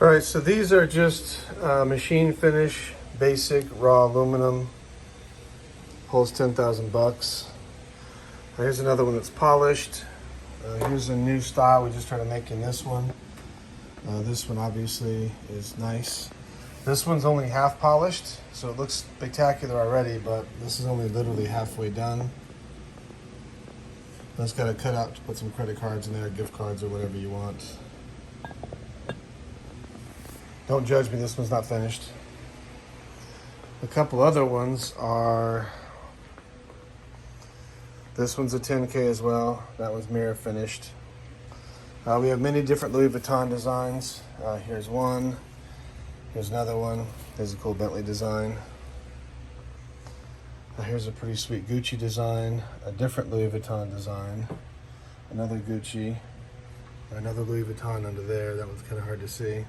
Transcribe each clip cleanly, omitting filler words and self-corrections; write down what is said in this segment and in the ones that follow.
All right, so these are just machine finish, basic raw aluminum. Holds 10,000 bucks. Here's another one that's polished. Here's a new style we just started making this one. This one obviously is nice. This one's only half polished, so it looks spectacular already, but this is only literally halfway done. It's got a cutout to put some credit cards in there, gift cards, or whatever you want. Don't judge me, this one's not finished. A couple other ones are, this one's a 10K as well. That one's mirror finished. We have many different Louis Vuitton designs. Here's one, here's another one. Here's a cool Bentley design. Here's a pretty sweet Gucci design, a different Louis Vuitton design, another Gucci, another Louis Vuitton under there. That one's kind of hard to see.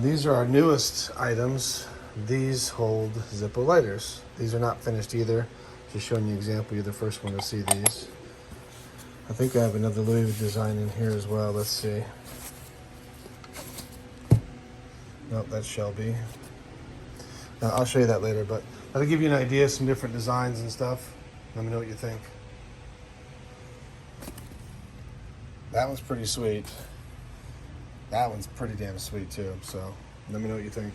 These are our newest items. These hold Zippo lighters. These are not finished either. Just showing you an example. You're the first one to see these. I think I have another Louis design in here as well. Let's see. Nope, that's Shelby. I'll show you that later, but that'll give you an idea of some different designs and stuff. Let me know what you think. That one's pretty sweet. That one's pretty damn sweet too, so let me know what you think.